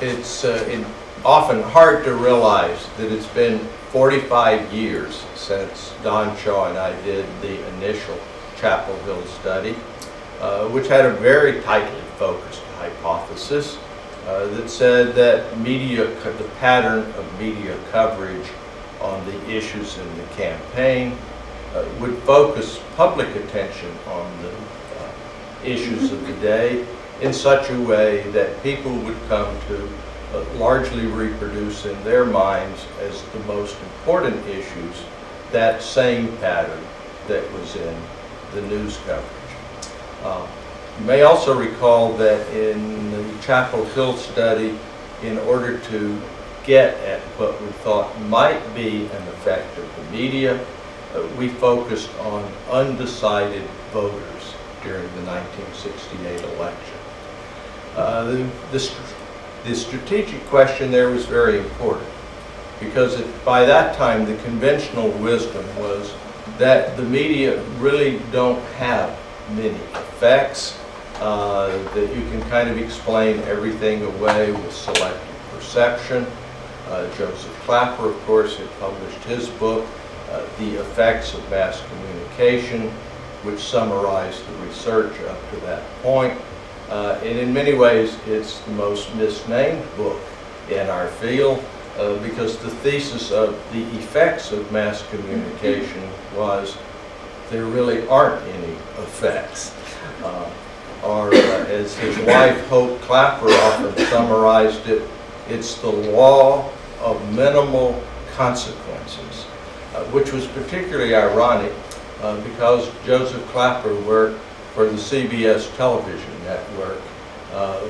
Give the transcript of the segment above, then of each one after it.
It's often hard to realize that it's been 45 years since Don Shaw and I did the initial Chapel Hill study, which had a very tightly focused hypothesis that said that the pattern of media coverage on the issues in the campaign would focus public attention on the issues of the day in such a way that people would come to largely reproduce in their minds as the most important issues that same pattern that was in the news coverage. You may also recall that in the Chapel Hill study, in order to get at what we thought might be an effect of the media, we focused on undecided voters during the 1968 election. The strategic question there was very important because by that time the conventional wisdom was that the media really don't have many effects, that you can kind of explain everything away with selective perception. Joseph Clapper, of course, had published his book, The Effects of Mass Communication, which summarized the research up to that point. And in many ways, it's the most misnamed book in our field because the thesis of the effects of mass communication was there really aren't any effects. Or as his wife, Hope Clapper, often summarized it, it's the law of minimal consequences, which was particularly ironic because Joseph Clapper worked for the CBS television network,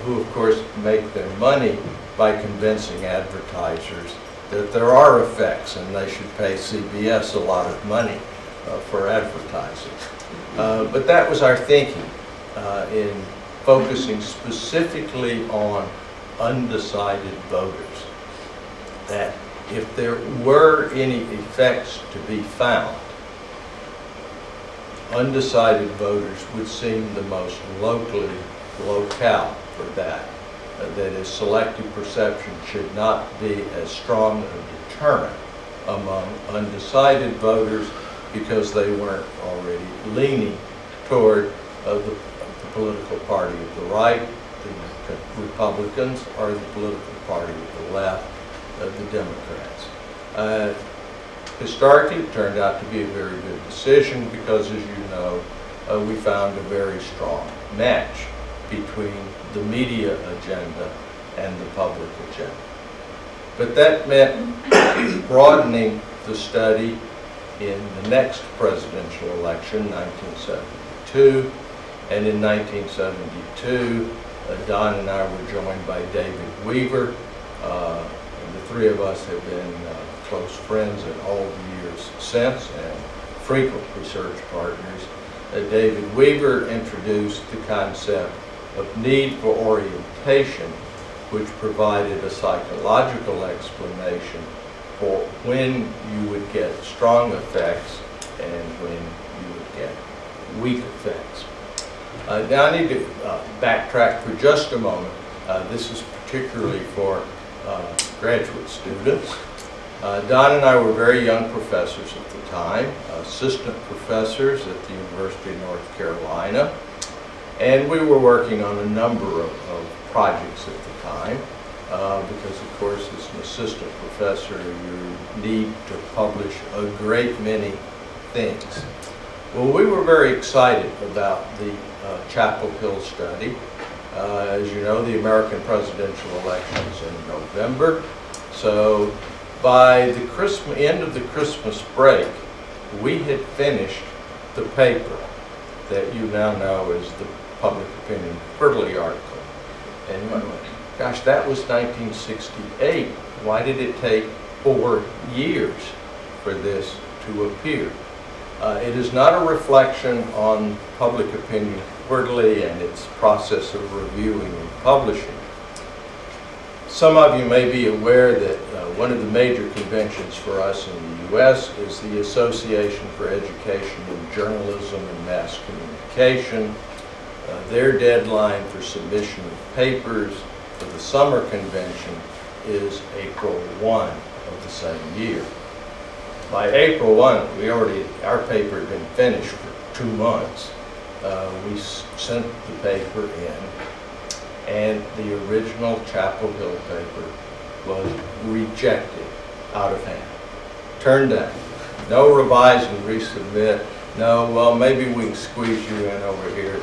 who of course make their money by convincing advertisers that there are effects and they should pay CBS a lot of money for advertising. But that was our thinking in focusing specifically on undecided voters, that if there were any effects to be found, undecided voters would seem the most locale for that. That is, selective perception should not be as strong a deterrent among undecided voters because they weren't already leaning toward the political party of the right, the Republicans, or the political party of the left, the Democrats. Historically, it turned out to be a very good decision because, as you know, we found a very strong match between the media agenda and the public agenda. But that meant broadening the study in the next presidential election, 1972. And in 1972, Don and I were joined by David Weaver. And the three of us have been close friends in all the years since and frequent research partners. David Weaver introduced the concept of need for orientation, which provided a psychological explanation for when you would get strong effects and when you would get weak effects. Now I need to backtrack for just a moment. This is particularly for graduate students. Don and I were very young professors at the time, assistant professors at the University of North Carolina, and we were working on a number of projects at the time because, of course, as an assistant professor, you need to publish a great many things. Well, we were very excited about the Chapel Hill study. As you know, the American presidential elections in November. So by the end of the Christmas break, we had finished the paper that you now know as the Public Opinion Quarterly article. And you went, gosh, that was 1968. Why did it take 4 years for this to appear? It is not a reflection on Public Opinion Quarterly and its process of reviewing and publishing. Some of you may be aware that one of the major conventions for us in the U.S. is the Association for Education in Journalism and Mass Communication. Their deadline for submission of papers for the summer convention is April 1 of the same year. By April 1, our paper had been finished for 2 months. We sent the paper in, and the original Chapel Hill paper was rejected out of hand, turned down. No revise and resubmit. No, well, maybe we can squeeze you in over here.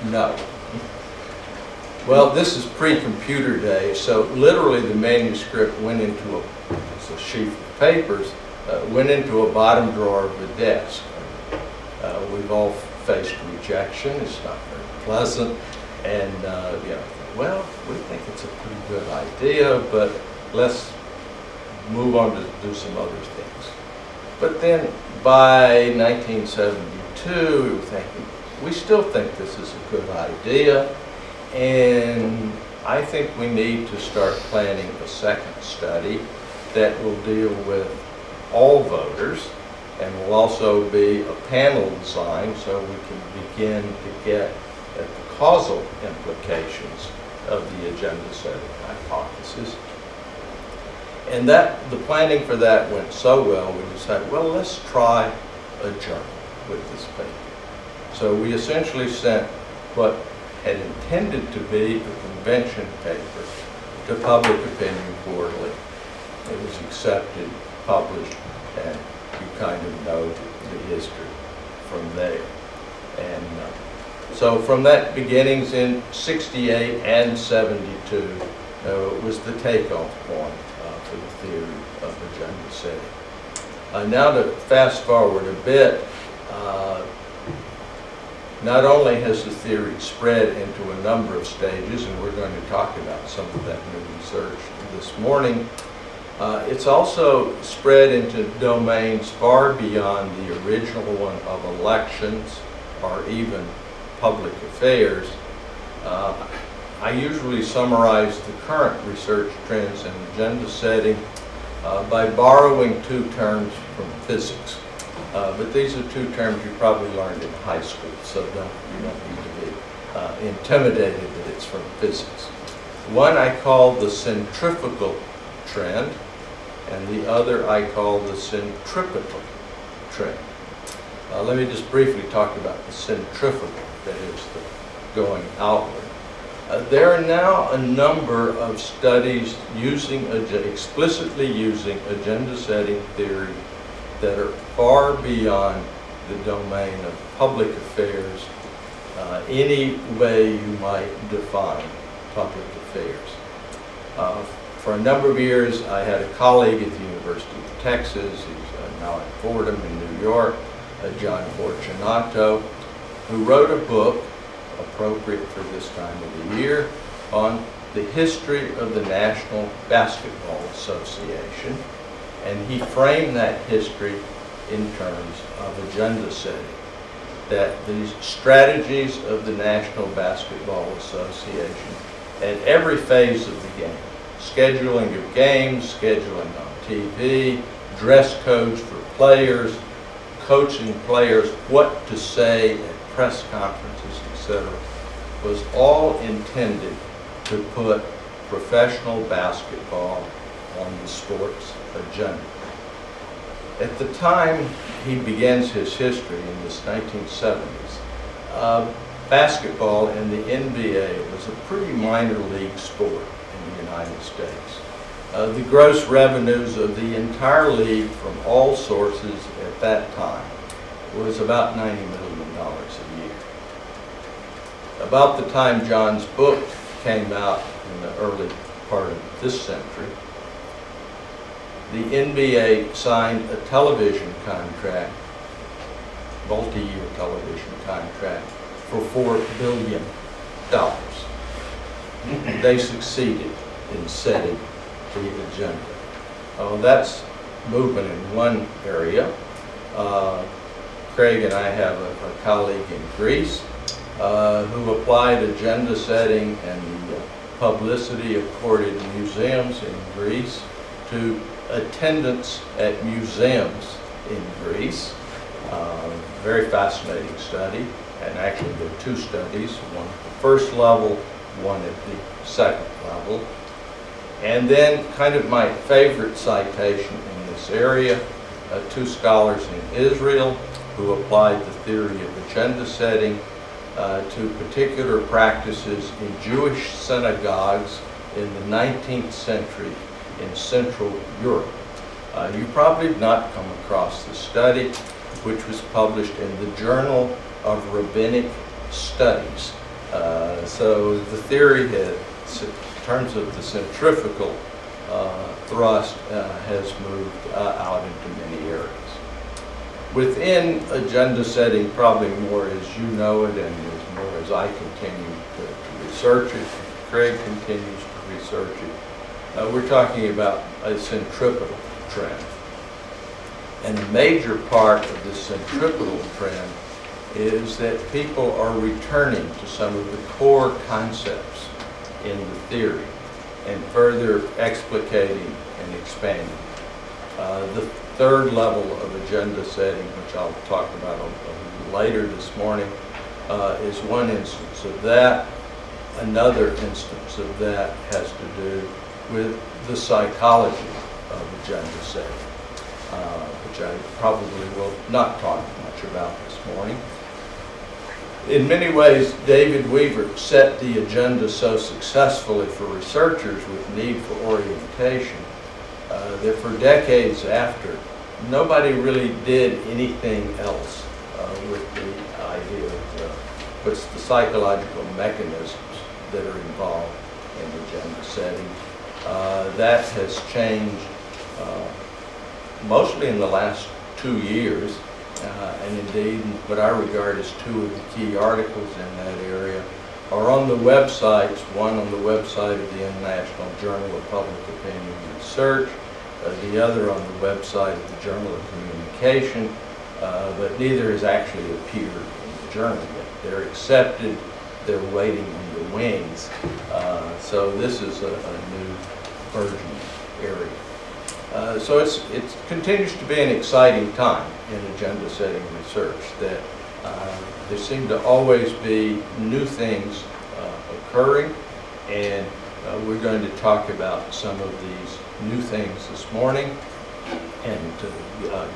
No. Well, this is pre-computer days, so literally the manuscript went into it's a sheaf of papers, went into a bottom drawer of the desk. We've all faced rejection. It's not very pleasant, and well, we think it's a pretty good idea, but let's move on to do some other things. But then by 1972, we were thinking, we still think this is a good idea, and I think we need to start planning a second study that will deal with all voters and will also be a panel design so we can begin to get at the causal implications of the agenda setting hypothesis. And the planning for that went so well, we decided, well, let's try a journal with this paper. So we essentially sent what had intended to be a convention paper to Public Opinion Quarterly. It was accepted, published, and you kind of know the history from there. And so from that beginnings in 68 and 72 was the takeoff point for the theory of agenda setting. Now to fast forward a bit, not only has the theory spread into a number of stages, and we're going to talk about some of that new research this morning, it's also spread into domains far beyond the original one of elections or even public affairs. I usually summarize the current research trends in agenda setting by borrowing 2 terms from physics. But these are 2 terms you probably learned in high school, so you don't need to be intimidated that it's from physics. One I call the centrifugal trend, and the other I call the centripetal trend. Let me just briefly talk about the centrifugal, that is the going outward. There are now a number of studies explicitly using agenda setting theory that are far beyond the domain of public affairs, any way you might define public affairs. For a number of years, I had a colleague at the University of Texas, he's now at Fordham in New York, John Fortunato, who wrote a book appropriate for this time of the year on the history of the National Basketball Association, and he framed that history in terms of agenda setting, that these strategies of the National Basketball Association at every phase of the game, scheduling of games, scheduling on TV, dress codes for players, coaching players, what to say at press conferences, etc., was all intended to put professional basketball on the sports agenda. At the time he begins his history in the 1970s, basketball in the NBA was a pretty minor league sport in the United States. The gross revenues of the entire league from all sources at that time was about $90 million a year. About the time John's book came out in the early part of this century, the NBA signed a television contract, multi-year television contract, for $4 billion. They succeeded in setting the agenda. That's movement in one area. Craig and I have a colleague in Greece who applied agenda setting and the publicity accorded museums in Greece to attendance at museums in Greece. Very fascinating study, and actually there are 2 studies. One at the first level, one at the second level. And then kind of my favorite citation in this area, two scholars in Israel who applied the theory of agenda setting to particular practices in Jewish synagogues in the 19th century in Central Europe. You probably have not come across the study, which was published in the Journal of Rabbinic Studies. So the theory has, in terms of the centrifugal thrust, has moved out into many areas. Within agenda setting, probably more as you know it and as more as I continue to research it, Craig continues to research it, we're talking about a centripetal trend. And a major part of this centripetal trend is that people are returning to some of the core concepts in the theory and further explicating and expanding. The third level of agenda setting, which I'll talk about a little later this morning, is one instance of that. Another instance of that has to do with the psychology of agenda setting, which I probably will not talk much about this morning. In many ways, David Weaver set the agenda so successfully for researchers with need for orientation that for decades after, nobody really did anything else with the idea of what's the psychological mechanisms that are involved in agenda setting. That has changed mostly in the last 2 years. And indeed, what I regard as two of the key articles in that area are on the websites, one on the website of the International Journal of Public Opinion Research, the other on the website of the Journal of Communication, but neither has actually appeared in the journal yet. They're accepted, they're waiting in the wings, so this is a new burgeoning area. So it continues to be an exciting time in agenda setting research, that there seem to always be new things occurring, and we're going to talk about some of these new things this morning. And to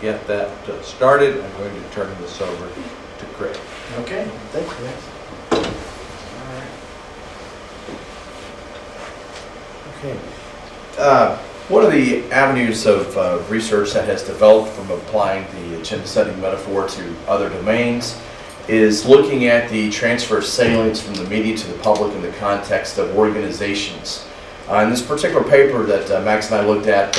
get that started, I'm going to turn this over to Craig. Okay, thanks, Max. All right. Okay. One of the avenues of research that has developed from applying the agenda setting metaphor to other domains is looking at the transfer of salience from the media to the public in the context of organizations. In this particular paper that Max and I looked at,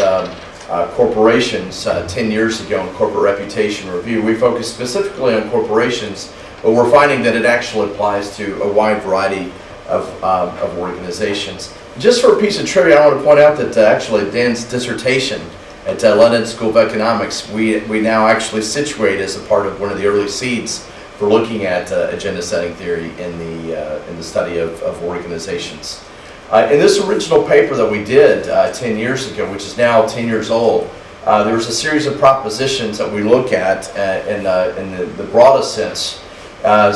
corporations 10 years ago in Corporate Reputation Review, we focused specifically on corporations, but we're finding that it actually applies to a wide variety of organizations. Just for a piece of trivia, I want to point out that actually Dan's dissertation at London School of Economics, we now actually situate as a part of one of the early seeds for looking at agenda setting theory in the study of organizations. In this original paper that we did 10 years ago, which is now 10 years old, there was a series of propositions that we look at in the broadest sense.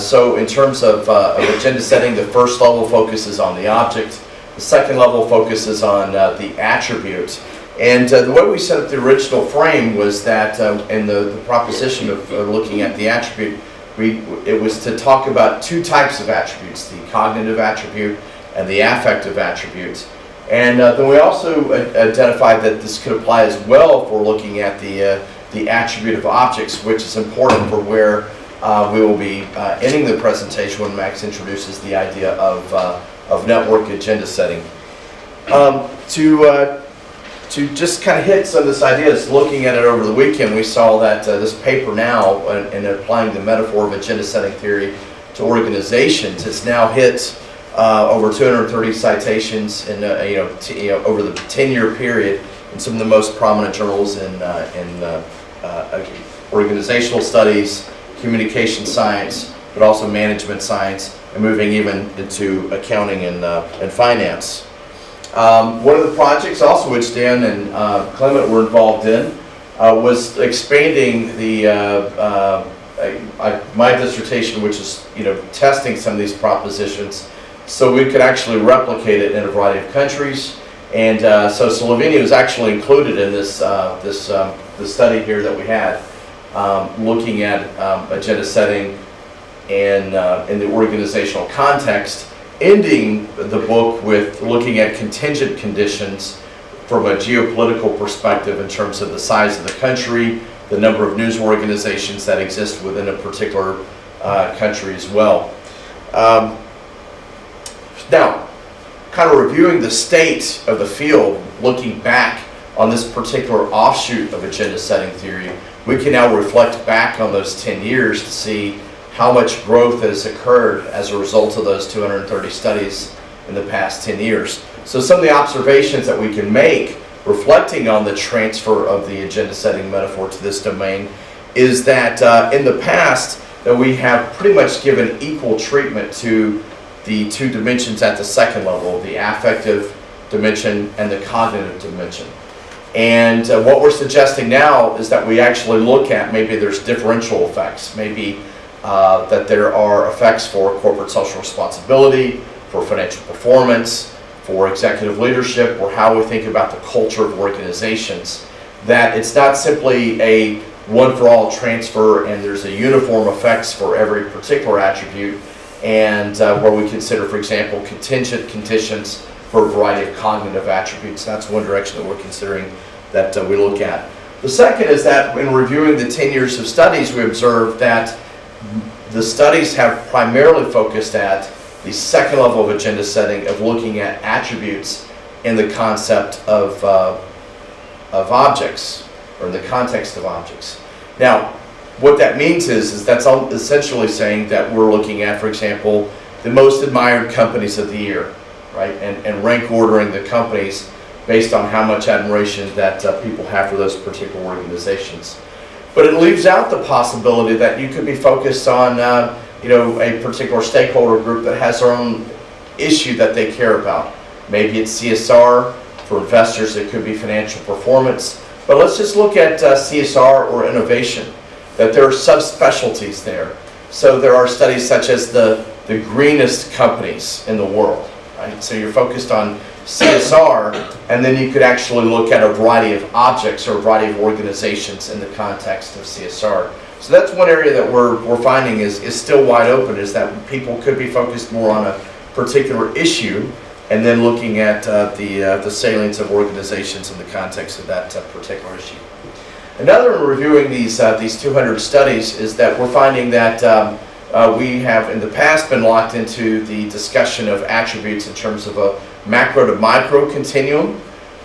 So in terms of agenda setting, the first level focuses on the object. The second level focuses on the attribute. And the way we set up the original frame was that in the proposition of looking at the attribute, it was to talk about two types of attributes, the cognitive attribute and the affective attribute. And then we also identified that this could apply as well for looking at the attribute of objects, which is important for where we will be ending the presentation when Max introduces the idea of network agenda setting. To just kind of hit some of this ideas, looking at it over the weekend, we saw that this paper now, in applying the metaphor of agenda setting theory to organizations, it's now hit over 230 citations in over the 10-year period in some of the most prominent journals in organizational studies, communication science, but also management science, and moving even into accounting and finance. One of the projects also which Dan and Clement were involved in was expanding my dissertation, which is testing some of these propositions so we could actually replicate it in a variety of countries. And so Slovenia was actually included in this the study here that we had, looking at agenda setting and in the organizational context, ending the book with looking at contingent conditions from a geopolitical perspective in terms of the size of the country, the number of news organizations that exist within a particular country as well. Now, kind of reviewing the state of the field, looking back on this particular offshoot of agenda setting theory, we can now reflect back on those 10 years to see how much growth has occurred as a result of those 230 studies in the past 10 years. So some of the observations that we can make reflecting on the transfer of the agenda setting metaphor to this domain is that in the past that we have pretty much given equal treatment to the two dimensions at the second level, the affective dimension and the cognitive dimension. And what we're suggesting now is that we actually look at maybe there's differential effects, maybe that there are effects for corporate social responsibility, for financial performance, for executive leadership, or how we think about the culture of organizations, that it's not simply a one-for-all transfer and there's a uniform effects for every particular attribute, and where we consider, for example, contingent conditions for a variety of cognitive attributes. That's one direction that we're considering that we look at. The second is that when reviewing the 10 years of studies, we observed that the studies have primarily focused at the second level of agenda setting of looking at attributes in the concept of objects, or in the context of objects. Now, what that means is that's essentially saying that we're looking at, for example, the most admired companies of the year, right? And rank ordering the companies based on how much admiration that people have for those particular organizations. But it leaves out the possibility that you could be focused on a particular stakeholder group that has their own issue that they care about. Maybe it's CSR. For investors, it could be financial performance. But let's just look at CSR or innovation, that there are subspecialties there. So there are studies such as the greenest companies in the world, right? So you're focused on CSR, and then you could actually look at a variety of objects or a variety of organizations in the context of CSR. So that's one area that we're finding is still wide open, is that people could be focused more on a particular issue and then looking at the salience of organizations in the context of that particular issue. Another in reviewing these 200 studies is that we're finding that we have in the past been locked into the discussion of attributes in terms of a macro to micro continuum,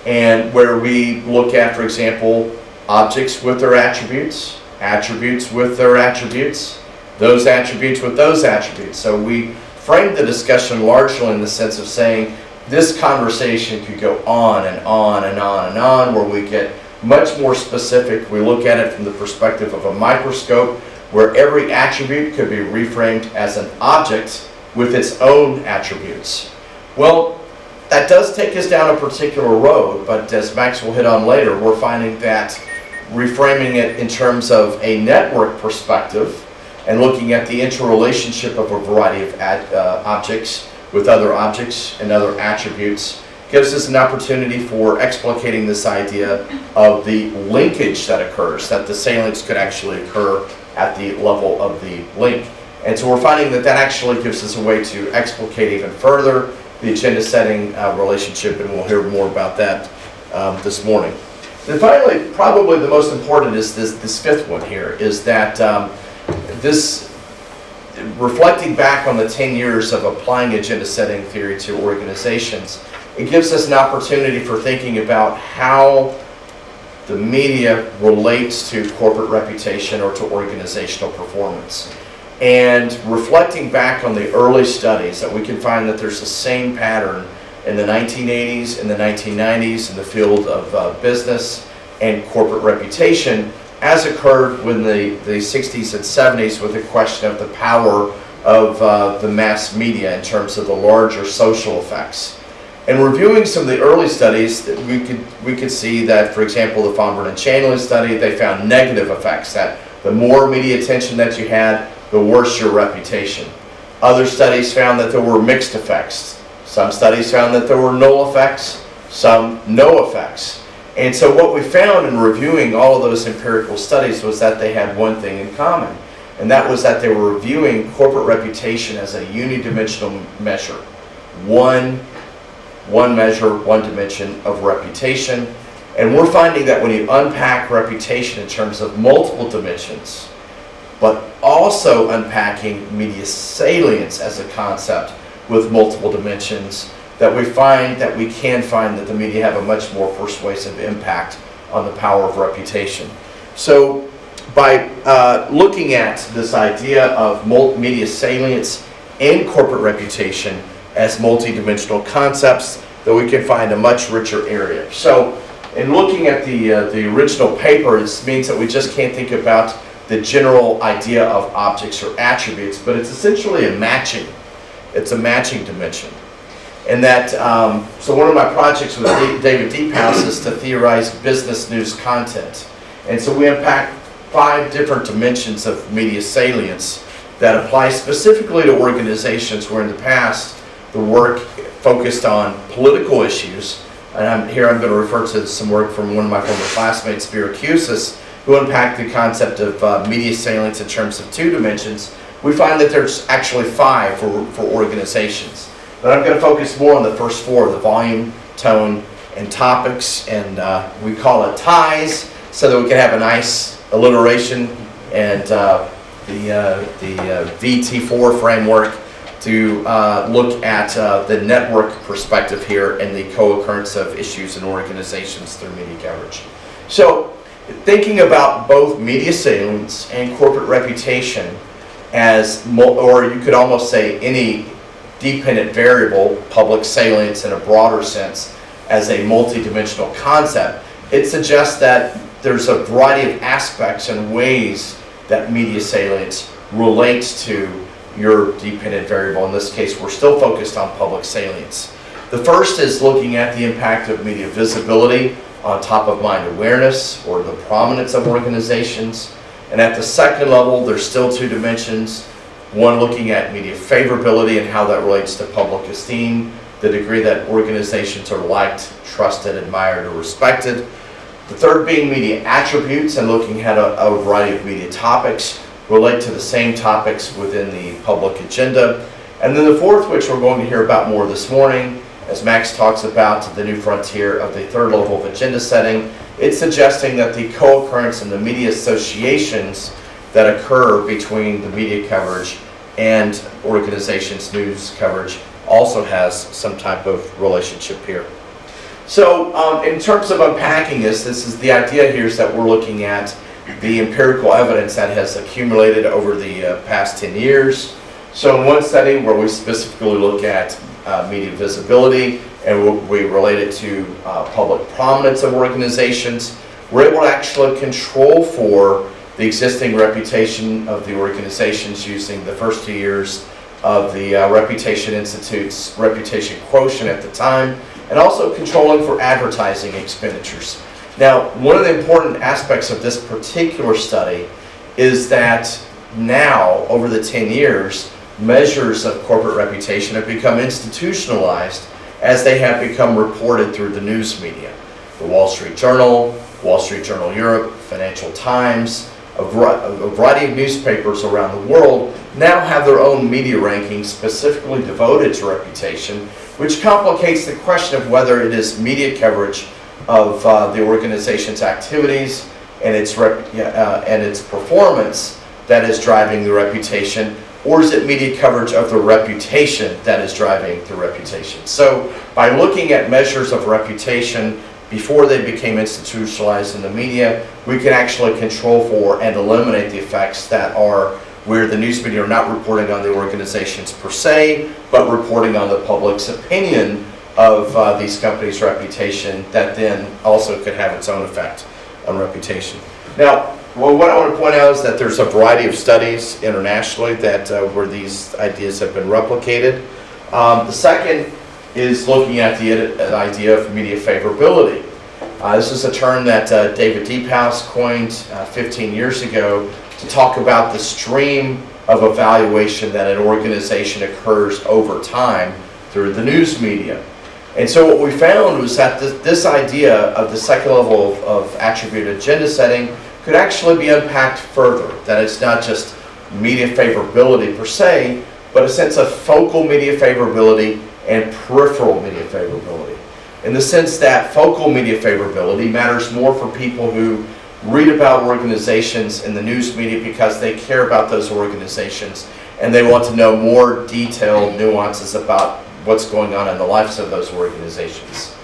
and where we look at, for example, objects with their attributes, attributes with their attributes, those attributes with those attributes. So we framed the discussion largely in the sense of saying this conversation could go on and on and on and on, where we get much more specific. We look at it from the perspective of a microscope, where every attribute could be reframed as an object with its own attributes. Well, that does take us down a particular road, but as Max will hit on later, we're finding that reframing it in terms of a network perspective and looking at the interrelationship of a variety of objects with other objects and other attributes gives us an opportunity for explicating this idea of the linkage that occurs, that the salience could actually occur at the level of the link. And so we're finding that that actually gives us a way to explicate even further the agenda setting relationship, and we'll hear more about that this morning. And finally, probably the most important is this fifth one here, is that this, reflecting back on the 10 years of applying agenda setting theory to organizations, it gives us an opportunity for thinking about how the media relates to corporate reputation or to organizational performance. And reflecting back on the early studies, that we can find that there's the same pattern in the 1980s, in the 1990s, in the field of business and corporate reputation, as occurred in the 60s and 70s with the question of the power of the mass media in terms of the larger social effects. And reviewing some of the early studies, we could see that, for example, the Favorability and channeling study, they found negative effects, that the more media attention that you had, the worse your reputation. Other studies found that there were mixed effects. Some studies found that there were null effects, some no effects. And so what we found in reviewing all of those empirical studies was that they had one thing in common, and that was that they were reviewing corporate reputation as a unidimensional measure. One measure, one dimension of reputation. And we're finding that when you unpack reputation in terms of multiple dimensions, but also unpacking media salience as a concept with multiple dimensions, that we can find that the media have a much more persuasive impact on the power of reputation. So by looking at this idea of media salience and corporate reputation as multidimensional concepts, that we can find a much richer area. So in looking at the original paper, this means that we just can't think about the general idea of objects or attributes, but it's essentially a matching. It's a matching dimension. And that, so one of my projects with David Deephouse is to theorize business news content. And so we unpack 5 different dimensions of media salience that apply specifically to organizations where in the past the work focused on political issues. And I'm going to refer to some work from one of my former classmates, Spiracusis, who unpacked the concept of media salience in terms of 2 dimensions. We find that there's actually 5 for organizations. But I'm going to focus more on the first 4, the volume, tone, and topics, and we call it ties, so that we can have a nice alliteration, and the VT4 framework to look at the network perspective here and the co-occurrence of issues in organizations through media coverage. So, thinking about both media salience and corporate reputation as, or you could almost say any dependent variable, public salience in a broader sense, as a multidimensional concept, it suggests that there's a variety of aspects and ways that media salience relates to your dependent variable. In this case, we're still focused on public salience. The first is looking at the impact of media visibility on top of mind awareness or the prominence of organizations. And at the second level, there's still 2 dimensions. One looking at media favorability and how that relates to public esteem, the degree that organizations are liked, trusted, admired, or respected. The third being media attributes and looking at a variety of media topics relate to the same topics within the public agenda. And then the fourth, which we're going to hear about more this morning, as Max talks about the new frontier of the third level of agenda setting, it's suggesting that the co-occurrence and the media associations that occur between the media coverage and organizations' news coverage also has some type of relationship here. So in terms of unpacking this is the idea here is that we're looking at the empirical evidence that has accumulated over the past 10 years. So in one study where we specifically look at media visibility and we relate it to public prominence of organizations, we're able to actually control for the existing reputation of the organizations using the first 2 years of the Reputation Institute's reputation quotient at the time, and also controlling for advertising expenditures. Now, one of the important aspects of this particular study is that now, over the 10 years, measures of corporate reputation have become institutionalized as they have become reported through the news media. The Wall Street Journal, Wall Street Journal Europe, Financial Times, a variety of newspapers around the world now have their own media rankings specifically devoted to reputation, which complicates the question of whether it is media coverage of the organization's activities and its performance that is driving the reputation, or is it media coverage of the reputation that is driving the reputation? So by looking at measures of reputation before they became institutionalized in the media, we can actually control for and eliminate the effects that are where the news media are not reporting on the organizations per se, but reporting on the public's opinion of these companies' reputation that then also could have its own effect on reputation. Now, well, what I want to point out is that there's a variety of studies internationally that where these ideas have been replicated. The second is looking at the idea of media favorability. This is a term that David Deephouse coined 15 years ago to talk about the stream of evaluation that an organization occurs over time through the news media. And so what we found was that this idea of the second level of attribute agenda setting could actually be unpacked further, that it's not just media favorability per se, but a sense of focal media favorability and peripheral media favorability. In the sense that focal media favorability matters more for people who read about organizations in the news media because they care about those organizations and they want to know more detailed nuances about what's going on in the lives of those organizations.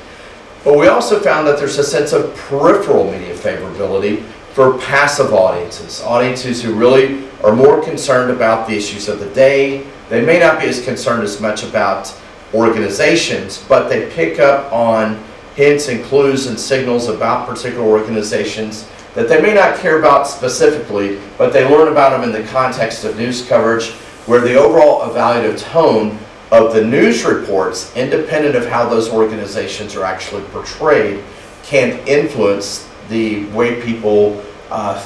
But we also found that there's a sense of peripheral media favorability for passive audiences, audiences who really are more concerned about the issues of the day. They may not be as concerned as much about organizations, but they pick up on hints and clues and signals about particular organizations that they may not care about specifically, but they learn about them in the context of news coverage, where the overall evaluative tone of the news reports, independent of how those organizations are actually portrayed, can influence the way people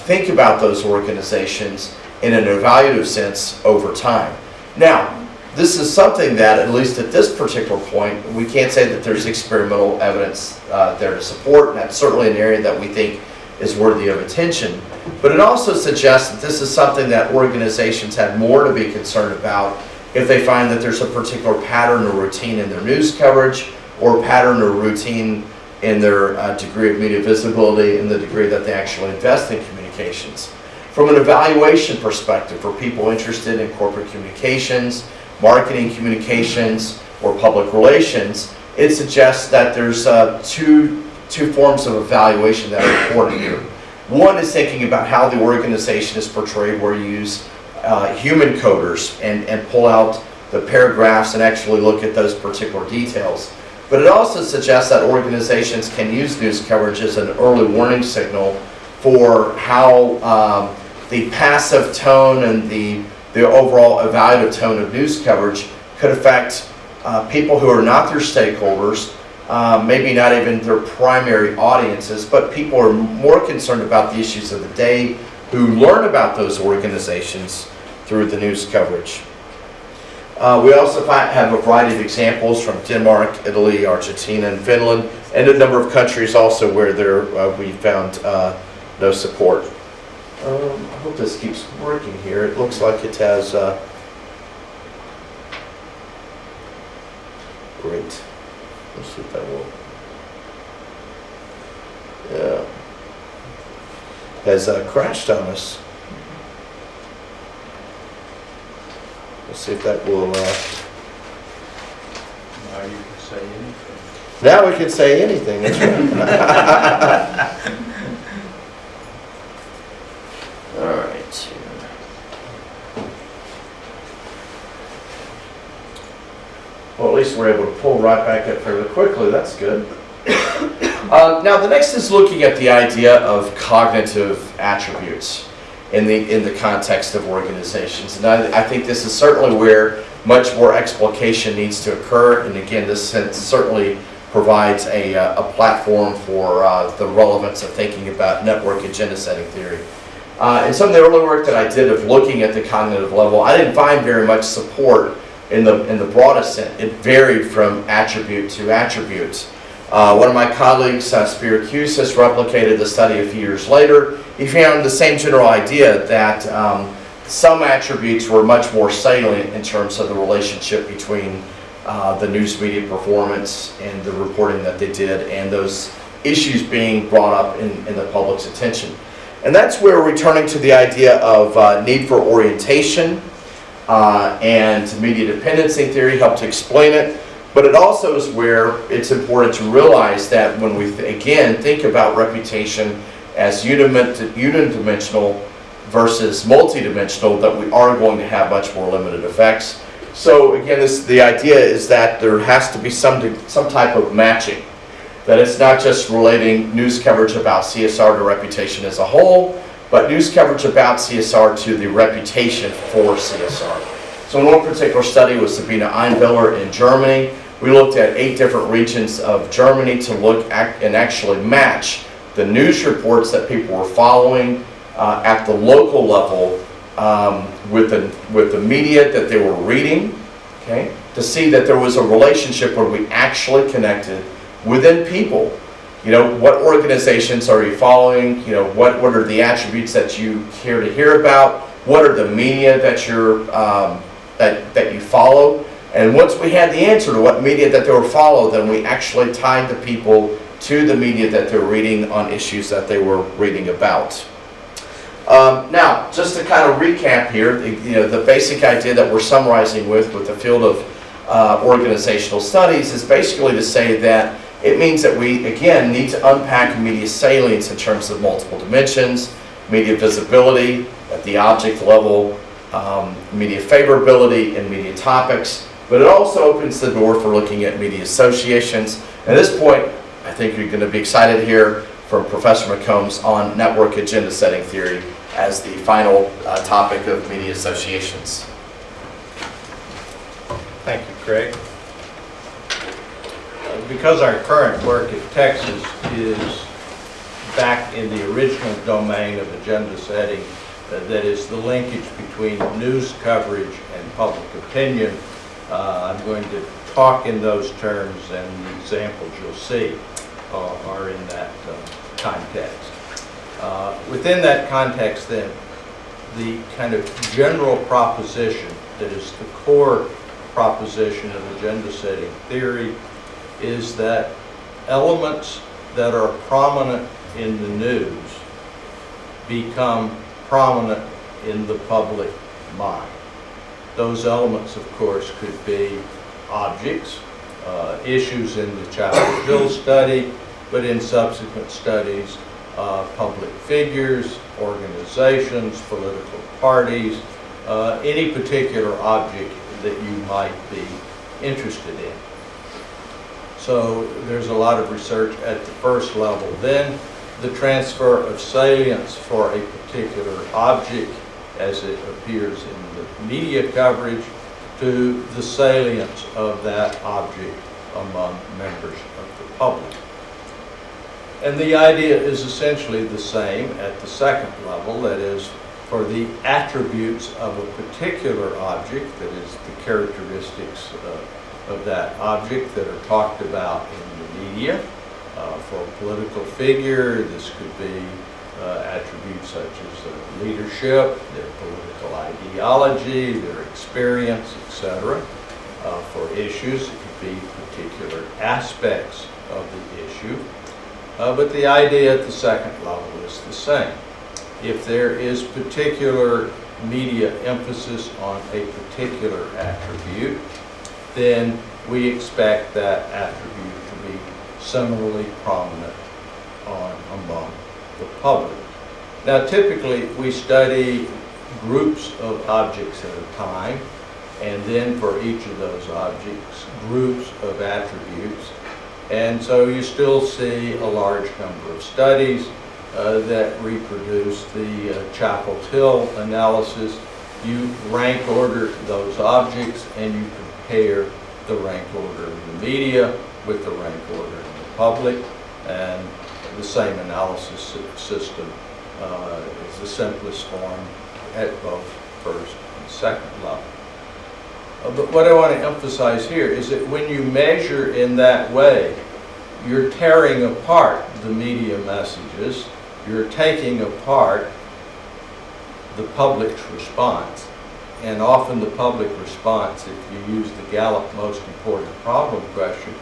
think about those organizations in an evaluative sense over time. Now, this is something that, at least at this particular point, we can't say that there's experimental evidence there to support, and that's certainly an area that we think is worthy of attention. But it also suggests that this is something that organizations have more to be concerned about if they find that there's a particular pattern or routine in their news coverage, or pattern or routine in their degree of media visibility and the degree that they actually invest in communications. From an evaluation perspective, for people interested in corporate communications, marketing communications, or public relations, it suggests that there's two forms of evaluation that are important here. One is thinking about how the organization is portrayed, where you use human coders and pull out the paragraphs and actually look at those particular details. But it also suggests that organizations can use news coverage as an early warning signal for how the passive tone and the overall evaluative tone of news coverage could affect people who are not their stakeholders, maybe not even their primary audiences, but people are more concerned about the issues of the day, who learn about those organizations through the news coverage. We also have a variety of examples from Denmark, Italy, Argentina, and Finland, and a number of countries also where we found no support. I hope this keeps working here. It looks like it has. Great. Let's see if that will. Yeah. Has crashed on us. Let's see if that will. Now you can say anything. Now we can say anything. That's right. All right. Well, at least we're able to pull right back up fairly quickly. That's good. Now, the next is looking at the idea of cognitive attributes in the context of organizations. And I think this is certainly where much more explication needs to occur. And again, this certainly provides a platform for the relevance of thinking about network agenda setting theory. In some of the early work that I did of looking at the cognitive level, I didn't find very much support in the broadest sense. It varied from attribute to attribute. One of my colleagues, Spiracusa, has replicated the study a few years later. He found the same general idea that some attributes were much more salient in terms of the relationship between the news media performance and the reporting that they did, and those issues being brought up in the public's attention. And that's where returning to the idea of need for orientation and media dependency theory helped to explain it. But it also is where it's important to realize that when we, again, think about reputation as unidimensional versus multidimensional, that we are going to have much more limited effects. So again, the idea is that there has to be some type of matching. That it's not just relating news coverage about CSR to reputation as a whole, but news coverage about CSR to the reputation for CSR. So in one particular study with Sabine Einwiller in Germany, we looked at 8 different regions of Germany to look at and actually match the news reports that people were following at the local level with the media that they were reading, okay, to see that there was a relationship where we actually connected within people. You know, what organizations are you following? You know, what are the attributes that you care to hear about? What are the media that you're that you follow? And once we had the answer to what media that they were following, then we actually tied the people to the media that they're reading on issues that they were reading about. Now, just to kind of recap here, the basic idea that we're summarizing with the field of organizational studies is basically to say that it means that we, again, need to unpack media salience in terms of multiple dimensions, media visibility at the object level, media favorability and media topics, but it also opens the door for looking at media associations. At this point, I think you're going to be excited to hear from Professor McCombs on network agenda setting theory as the final topic of media associations. Thank you, Craig. Because our current work at Texas is back in the original domain of agenda setting, that is the linkage between news coverage and public opinion, I'm going to talk in those terms, and the examples you'll see are in that context. Within that context, then, the kind of general proposition that is the core proposition of agenda setting theory is that elements that are prominent in the news become prominent in the public mind. Those elements, of course, could be objects, issues in the Chapel Hill study, but in subsequent studies, public figures, organizations, political parties, any particular object that you might be interested in. So there's a lot of research at the first level. Then the transfer of salience for a particular object as it appears in the media coverage to the salience of that object among members of the public. And the idea is essentially the same at the second level, that is, for the attributes of a particular object, that is, the characteristics of that object that are talked about in the media. For a political figure, this could be attributes such as leadership, their political ideology, their experience, etc. For issues, it could be particular aspects of the issue. But the idea at the second level is the same. If there is particular media emphasis on a particular attribute, then we expect that attribute to be similarly prominent among the public. Now, typically, we study groups of objects at a time, and then for each of those objects, groups of attributes. And so you still see a large number of studies that reproduce the Chapel Hill analysis. You rank order those objects, and you compare the rank order of the media with the rank order of the public, and the same analysis system is the simplest form at both first and second level. But what I want to emphasize here is that when you measure in that way, you're tearing apart the media messages, you're taking apart the public's response. And often the public response, if you use the Gallup most important problem question,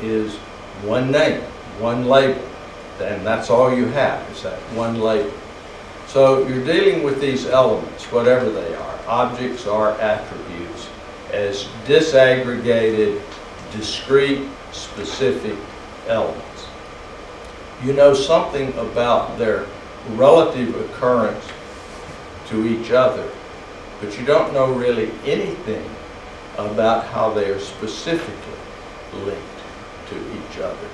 is one name, one label. And that's all you have, is that one label. So you're dealing with these elements, whatever they are, objects or attributes, as disaggregated, discrete, specific elements. You know something about their relative occurrence to each other, but you don't know really anything about how they are specifically linked to each other.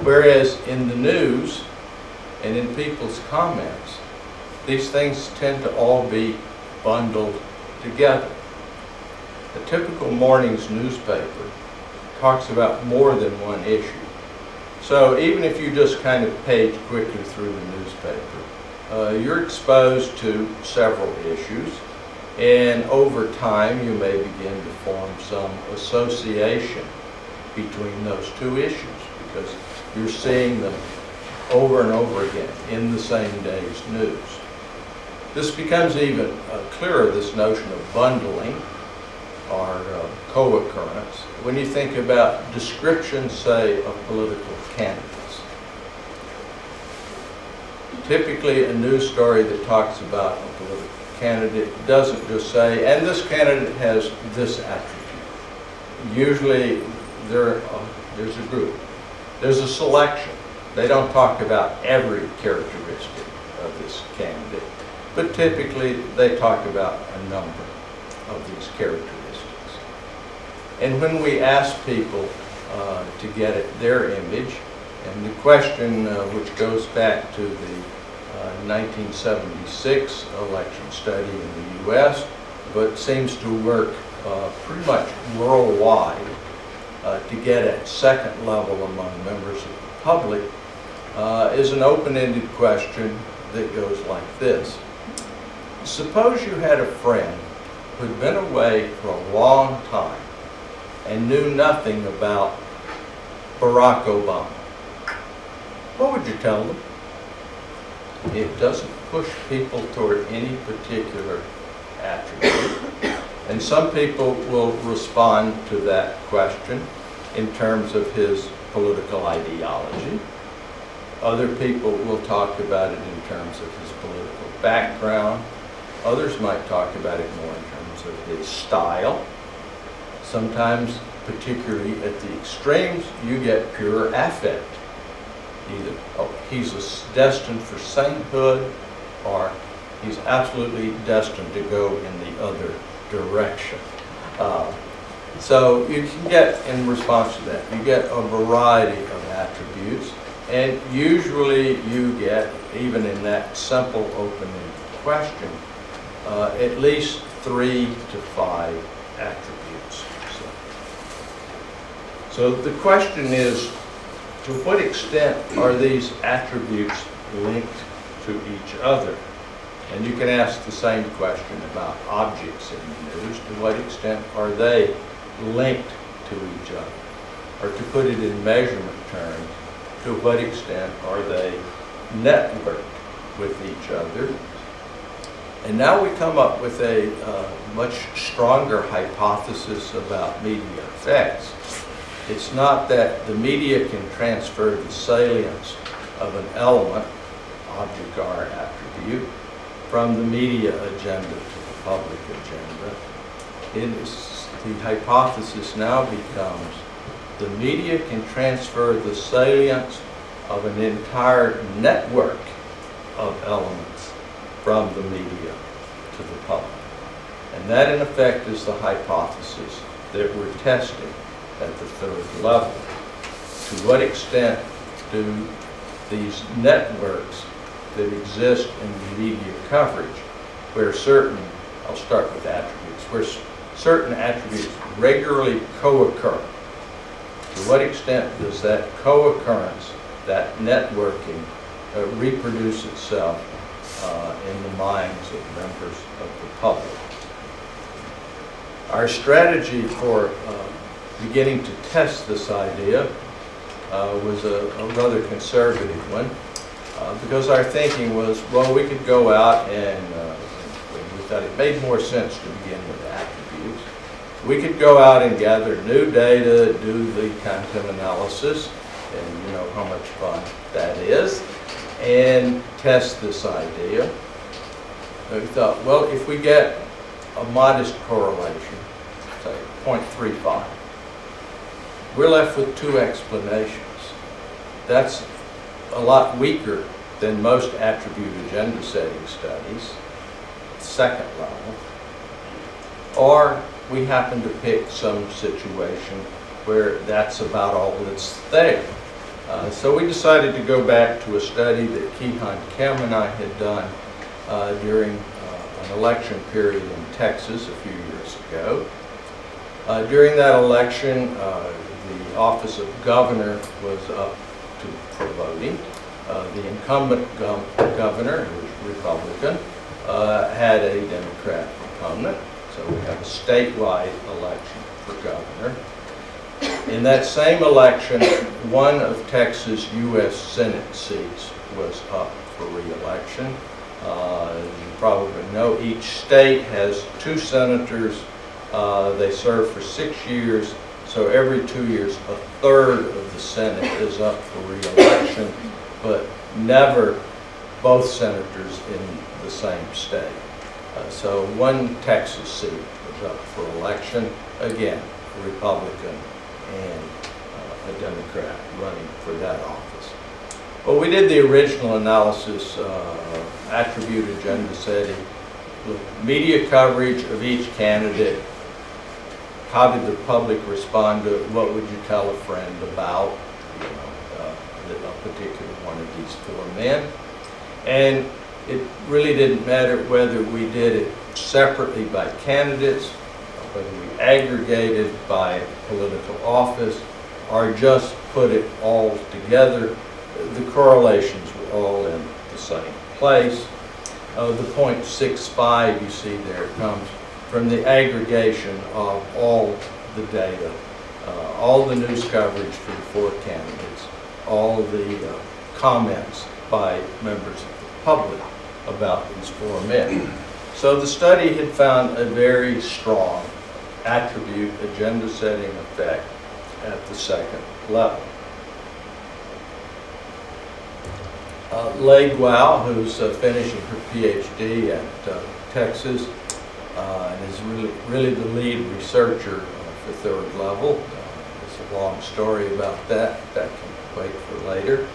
Whereas in the news and in people's comments, these things tend to all be bundled together. A typical morning's newspaper talks about more than one issue. So even if you just kind of page quickly through the newspaper, you're exposed to several issues, and over time you may begin to form some association between those two issues because you're seeing them over and over again in the same day's news. This becomes even clearer, this notion of bundling or co-occurrence, when you think about descriptions, say, of political candidates. Typically, a news story that talks about a political candidate doesn't just say, and this candidate has this attribute. Usually, there's a group. There's a selection. They don't talk about every characteristic of this candidate, but typically they talk about a number of these characteristics. And when we ask people to get at their image, and the question which goes back to the 1976 election study in the U.S., but seems to work pretty much worldwide to get at second level among members of the public, is an open-ended question that goes like this. Suppose you had a friend who'd been away for a long time and knew nothing about Barack Obama. What would you tell them? It doesn't push people toward any particular attribute. And some people will respond to that question in terms of his political ideology. Other people will talk about it in terms of his political background. Others might talk about it more in terms of his style. Sometimes, particularly at the extremes, you get pure affect. Either, oh, he's destined for sainthood, or he's absolutely destined to go in the other direction. So you can get, in response to that, you get a variety of attributes, and usually you get, even in that simple open-ended question, at least 3 to 5 attributes. So the question is, to what extent are these attributes linked to each other? And you can ask the same question about objects in the news. To what extent are they linked to each other? Or to put it in measurement terms, to what extent are they networked with each other? And now we come up with a much stronger hypothesis about media effects. It's not that the media can transfer the salience of an element, object or attribute, from the media agenda to the public agenda. The hypothesis now becomes the media can transfer the salience of an entire network of elements from the media to the public. And that, in effect, is the hypothesis that we're testing at the third level. To what extent do these networks that exist in the media coverage, where certain, I'll start with attributes, where certain attributes regularly co-occur, to what extent does that co-occurrence, that networking, reproduce itself in the minds of members of the public? Our strategy for beginning to test this idea was a rather conservative one, because our thinking was, well, we could go out and we thought it made more sense to begin with attributes. We could go out and gather new data, do the content analysis, and you know how much fun that is, and test this idea. And we thought, well, if we get a modest correlation, say 0.35, we're left with 2 explanations. That's a lot weaker than most attribute agenda setting studies, second level. Or we happen to pick some situation where that's about all that's there. So we decided to go back to a study that Kehan Kim and I had done during an election period in Texas a few years ago. During that election, the office of governor was up for voting, The incumbent governor, who was Republican, had a Democrat opponent. So we have a statewide election for governor. In that same election, one of Texas' U.S. Senate seats was up for re-election. As you probably know, each state has 2 senators. They serve for 6 years. So every 2 years, a third of the Senate is up for re-election, but never both senators in the same state. So one Texas seat was up for election, again, a Republican and a Democrat running for that office. Well, we did the original analysis, attribute agenda setting, with media coverage of each candidate. How did the public respond to it? What would you tell a friend about, a particular one of these 4 men? And it really didn't matter whether we did it separately by candidates, whether we aggregated by political office, or just put it all together. The correlations were all in the same place. The 0.65 you see there comes from the aggregation of all the data, all the news coverage for the 4 candidates, all the comments by members of the public about these 4 men. So the study had found a very strong attribute agenda setting effect at the 2nd level. Leigh Guo, who's finishing her PhD at Texas, and is really the lead researcher for 3rd level. There's a long story about that. That can wait for later.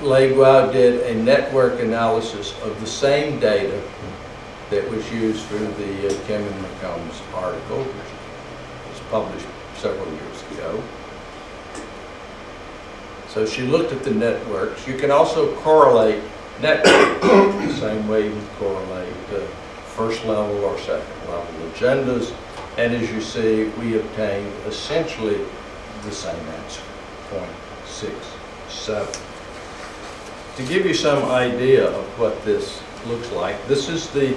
Leigh Guo did a network analysis of the same data that was used for the Kim and McCombs article, which was published several years ago. So she looked at the networks. You can also correlate networks the same way you correlate 1st level or 2nd level agendas. And as you see, we obtained essentially the same answer, 0.67. To give you some idea of what this looks like, this is the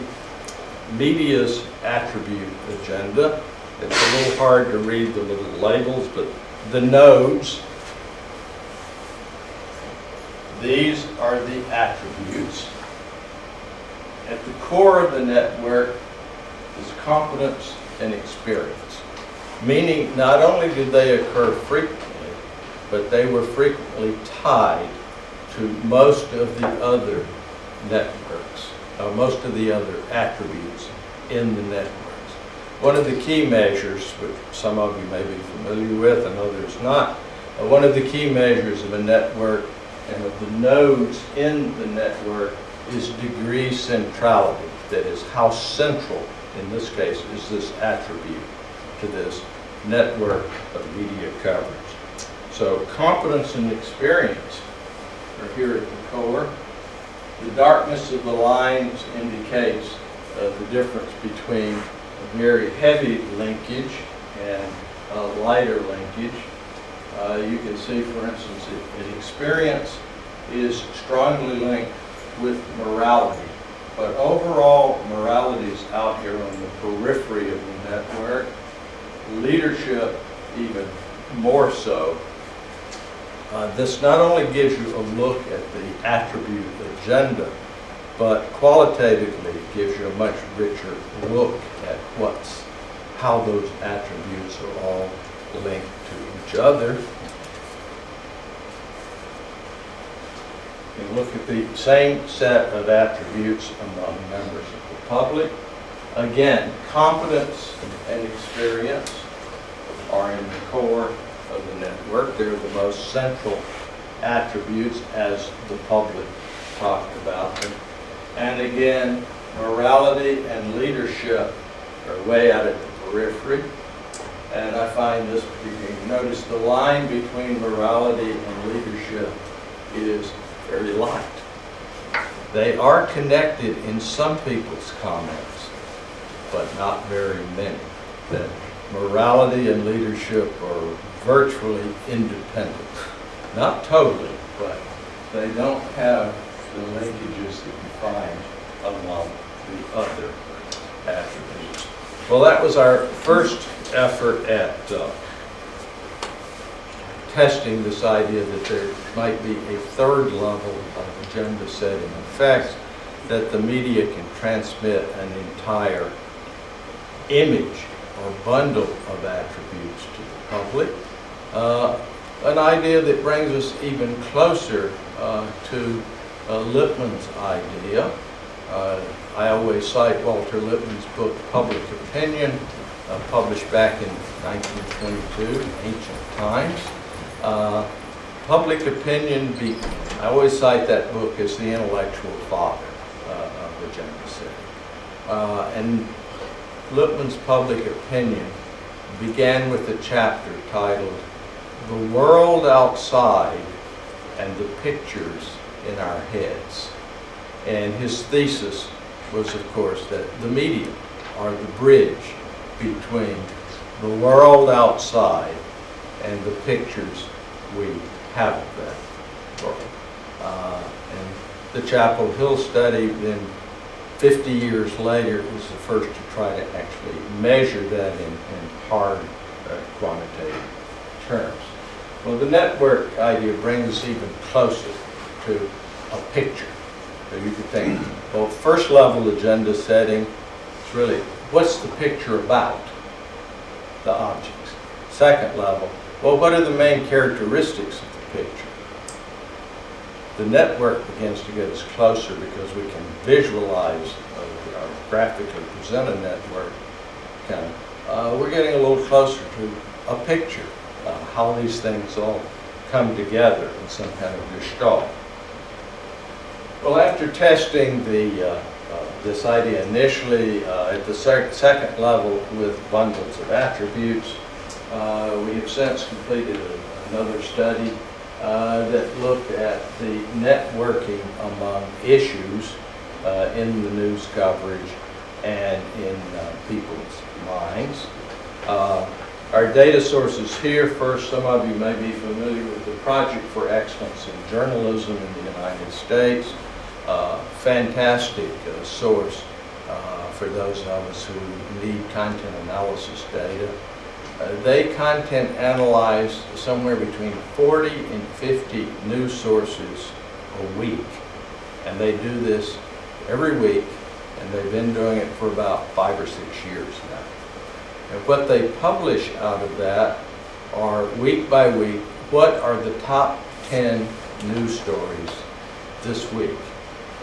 media's attribute agenda. It's a little hard to read the little labels, but the nodes, these are the attributes. At the core of the network is competence and experience, meaning not only did they occur frequently, but they were frequently tied to most of the other networks, most of the other attributes in the networks. One of the key measures, which some of you may be familiar with and others not, one of the key measures of a network and of the nodes in the network is degree centrality. That is, how central, in this case, is this attribute to this network of media coverage. So competence and experience are here at the core. The darkness of the lines indicates the difference between a very heavy linkage and a lighter linkage. You can see, for instance, that experience is strongly linked with morality. But overall, morality is out here on the periphery of the network. Leadership, even more so. This not only gives you a look at the attribute agenda, but qualitatively gives you a much richer look at how those attributes are all linked to each other. You look at the same set of attributes among members of the public. Again, competence and experience are in the core of the network. They're the most central attributes as the public talked about them. And again, morality and leadership are way out at the periphery. And I find this particularly, notice the line between morality and leadership is very light. They are connected in some people's comments, but not very many. That morality and leadership are virtually independent. Not totally, but they don't have the linkages that you find among the other attributes. Well, that was our first effort at testing this idea that there might be a third level of agenda setting effects, that the media can transmit an entire image or bundle of attributes to the public. An idea that brings us even closer to Lippmann's idea. I always cite Walter Lippmann's book, Public Opinion, published back in 1922, Ancient Times. Public opinion, I always cite that book as the intellectual father of agenda setting. And Lippmann's Public Opinion began with a chapter titled "The World Outside and the Pictures in Our Heads." And his thesis was, of course, that the media are the bridge between the world outside and the pictures we have of that world. And the Chapel Hill study, then 50 years later, was the first to try to actually measure that in hard quantitative terms. Well, the network idea brings us even closer to a picture. So you could think, well, first level agenda setting is really, what's the picture about? The objects. Second level, well, what are the main characteristics of the picture? The network begins to get us closer because we can visualize or graphically present a network. We're getting a little closer to a picture, how these things all come together in some kind of gestalt. Well, after testing this idea initially at the second level with bundles of attributes, we have since completed another study that looked at the networking among issues in the news coverage and in people's minds. Our data sources here, first, some of you may be familiar with the Project for Excellence in Journalism in the United States. Fantastic source for those of us who need content analysis data. They content analyze somewhere between 40 and 50 news sources a week. And they do this every week, and they've been doing it for about 5 or 6 years now. And what they publish out of that are, week by week, what are the top 10 news stories this week?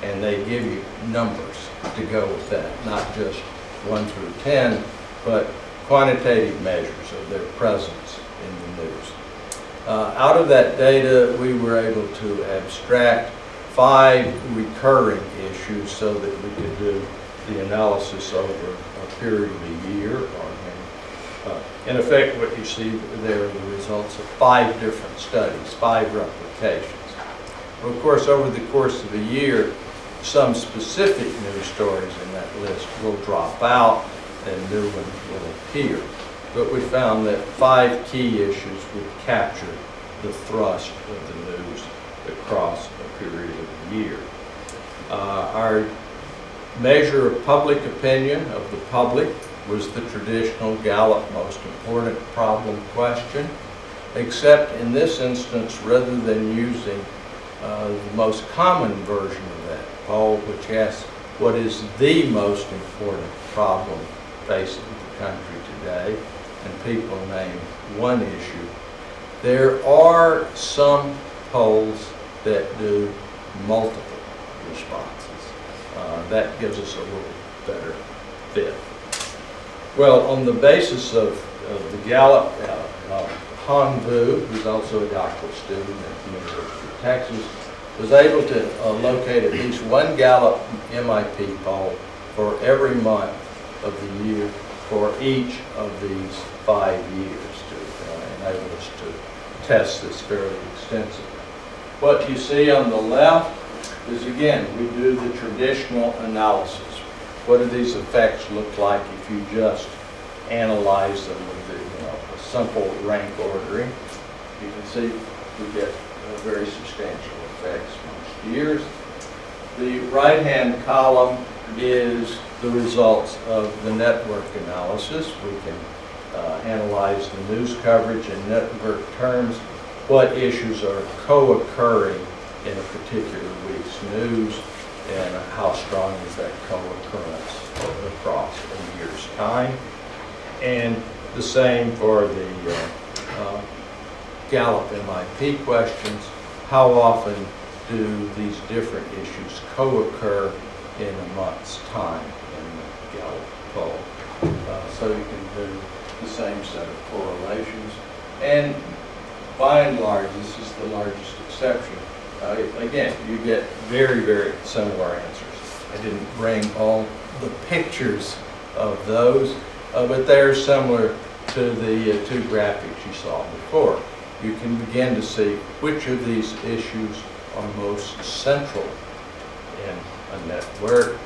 And they give you numbers to go with that, not just 1 through 10, but quantitative measures of their presence in the news. Out of that data, we were able to abstract 5 recurring issues so that we could do the analysis over a period of a year. In effect, what you see there are the results of 5 different studies, 5 replications. Well, of course, over the course of a year, some specific news stories in that list will drop out and new ones will appear. But we found that 5 key issues would capture the thrust of the news across a period of a year. Our measure of public opinion of the public was the traditional Gallup most important problem question, except in this instance, rather than using the most common version of that poll, which asks what is the most important problem facing the country today, and people name one issue. There are some polls that do multiple responses. That gives us a little better fit. Well, on the basis of the Gallup, Hong Vu, who's also a doctoral student at the University of Texas, was able to locate at least one Gallup MIP poll for every month of the year for each of these 5 years to enable us to test this fairly extensively. What you see on the left is, again, we do the traditional analysis. What do these effects look like if you just analyze them with a simple rank ordering? You can see we get very substantial effects most years. The right-hand column is the results of the network analysis. We can analyze the news coverage in network terms, what issues are co-occurring in a particular week's news, and how strong is that co-occurrence across a year's time. And the same for the Gallup MIP questions. How often do these different issues co-occur in a month's time in the Gallup poll? So you can do the same set of correlations. And by and large, this is the largest exception. Again, you get very, very similar answers. I didn't bring all the pictures of those, but they're similar to the two graphics you saw before. You can begin to see which of these issues are most central in a network,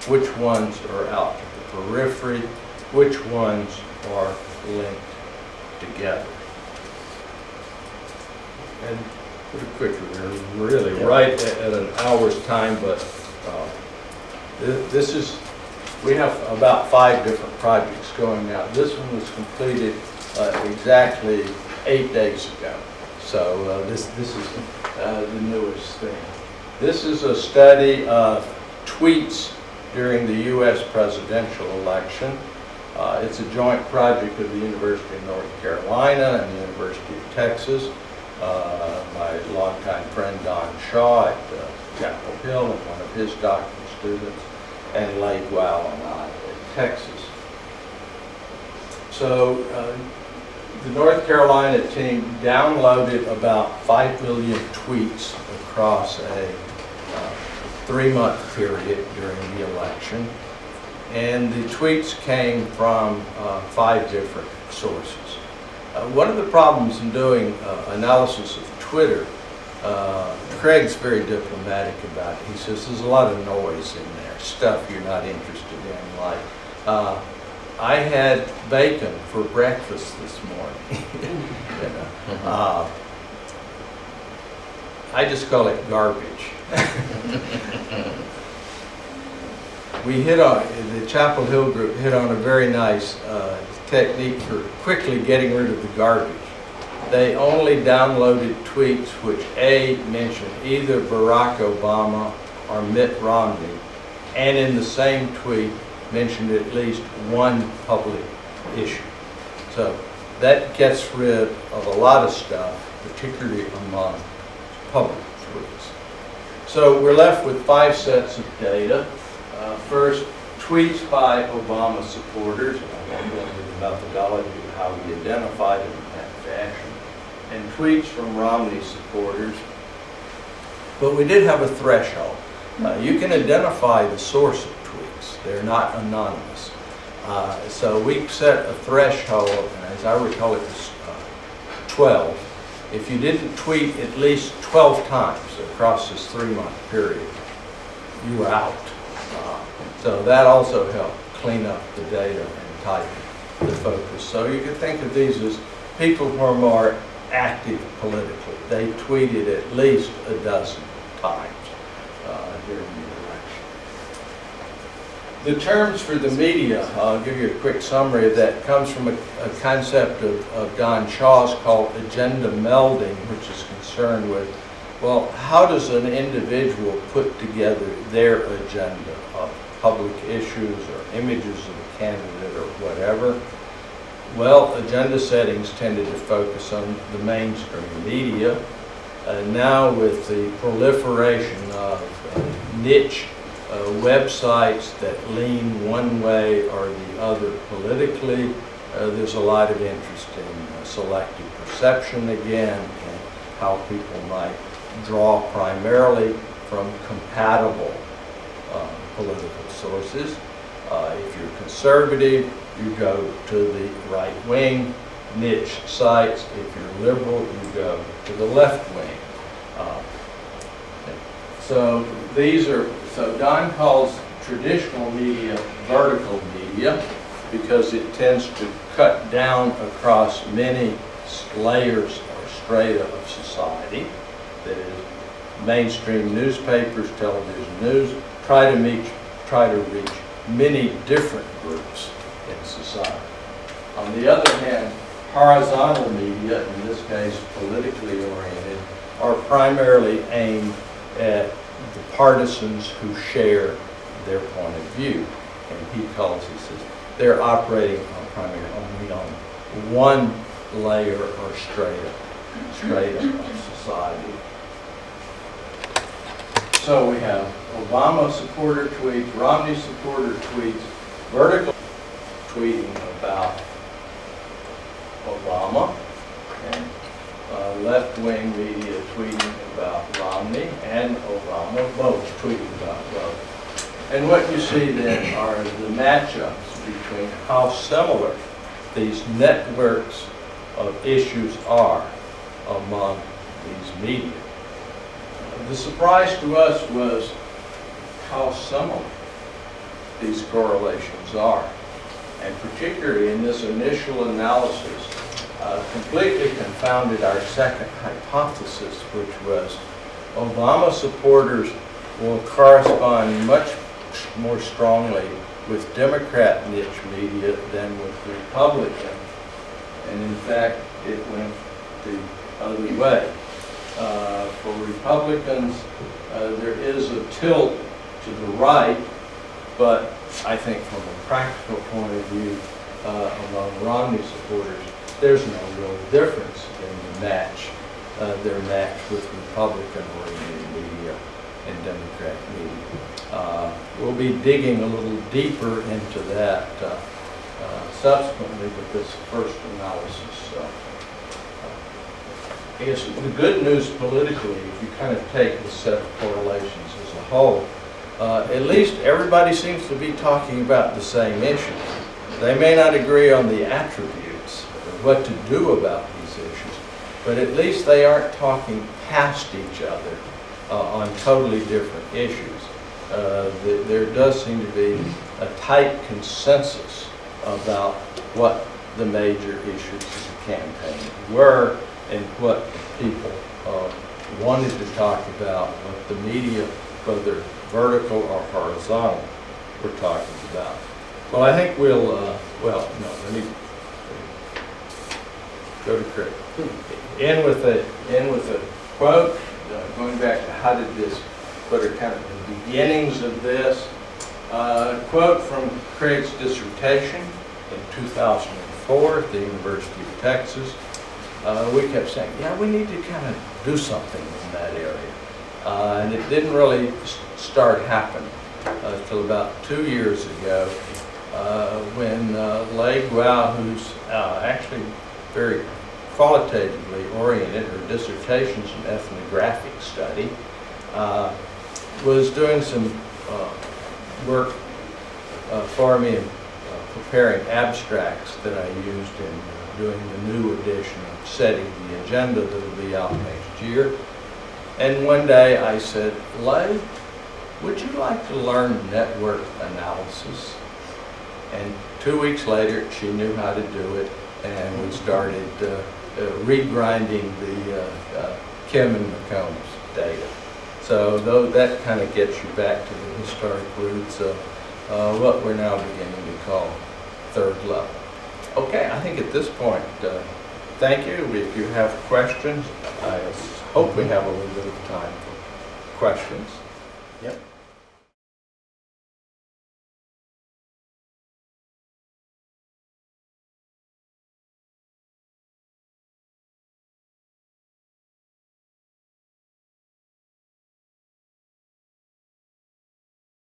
which ones are out to the periphery, which ones are linked together. And pretty quickly, we're really right at an hour's time, but this is, we have about 5 different projects going now. This one was completed exactly 8 days ago. So this is the newest thing. This is a study of tweets during the U.S. presidential election. It's a joint project of the University of North Carolina and the University of Texas. My longtime friend Don Shaw at Chapel Hill and one of his doctoral students, and Leigh Gual and I at Texas. So the North Carolina team downloaded about 5 million tweets across a 3-month period during the election. And the tweets came from 5 different sources. One of the problems in doing analysis of Twitter, Craig's very diplomatic about it. He says there's a lot of noise in there, stuff you're not interested in, like I had bacon for breakfast this morning. You know? I just call it garbage. We hit on, the Chapel Hill group hit on a very nice technique for quickly getting rid of the garbage. They only downloaded tweets which A, mentioned either Barack Obama or Mitt Romney, and in the same tweet mentioned at least one public issue. So that gets rid of a lot of stuff, particularly among public tweets. So we're left with 5 sets of data. First, tweets by Obama supporters. I won't go into the methodology of how we identified them in that fashion. And tweets from Romney supporters. But we did have a threshold. You can identify the source of tweets. They're not anonymous. So we set a threshold, and as I recall it was 12. If you didn't tweet at least 12 times across this 3-month period, you were out. So that also helped clean up the data and tighten the focus. So you can think of these as people who are more active politically. They tweeted at least a dozen times during the election. The terms for the media, I'll give you a quick summary of that, comes from a concept of Don Shaw's called agenda melding, which is concerned with, well, how does an individual put together their agenda of public issues or images of a candidate or whatever? Well, agenda settings tended to focus on the mainstream media. Now with the proliferation of niche websites that lean one way or the other politically, there's a lot of interest in selective perception again, and how people might draw primarily from compatible political sources. If you're conservative, you go to the right-wing niche sites. If you're liberal, you go to the left wing. So these are, so Don calls traditional media vertical media because it tends to cut down across many layers or strata of society, that is, mainstream newspapers, television news, try to reach many different groups in society. On the other hand, horizontal media, in this case politically oriented, are primarily aimed at the partisans who share their point of view. And he says, they're operating primarily only on one layer or strata of society. So we have Obama supporter tweets, Romney supporter tweets, vertical tweeting about Obama, and left-wing media tweeting about Romney and Obama, both tweeting about both. And what you see then are the matchups between how similar these networks of issues are among these media. The surprise to us was how similar these correlations are. And particularly in this initial analysis, completely confounded our second hypothesis, which was Obama supporters will correspond much more strongly with Democrat niche media than with Republican. And in fact, it went the other way. For Republicans, there is a tilt to the right, but I think from a practical point of view, among Romney supporters, there's no real difference in the match, their match with Republican-oriented media and Democrat media. We'll be digging a little deeper into that subsequently with this first analysis. I guess the good news politically, if you kind of take the set of correlations as a whole, at least everybody seems to be talking about the same issues. They may not agree on the attributes of what to do about these issues, but at least they aren't talking past each other on totally different issues. There does seem to be a tight consensus about what the major issues of the campaign were and what people wanted to talk about, what the media, whether vertical or horizontal, were talking about. Well, I think we'll, let me go to Craig. End with a quote, going back to how did this, what are kind of the beginnings of this. Quote from Craig's dissertation in 2004 at the University of Texas. We kept saying, yeah, we need to kind of do something in that area. And it didn't really start happening until about 2 years ago when Lei Guo, who's actually very qualitatively oriented, her dissertation's an ethnographic study, was doing some work for me in preparing abstracts that I used in doing the new edition of Setting the Agenda that will be out next year. And one day I said, Lei, would you like to learn network analysis? And 2 weeks later, she knew how to do it, and we started regrinding the Kim and McCombs data. So that kind of gets you back to the historic roots of what we're now beginning to call third level. Okay, I think at this point, thank you. If you have questions, I hope we have a little bit of time for questions. Yep.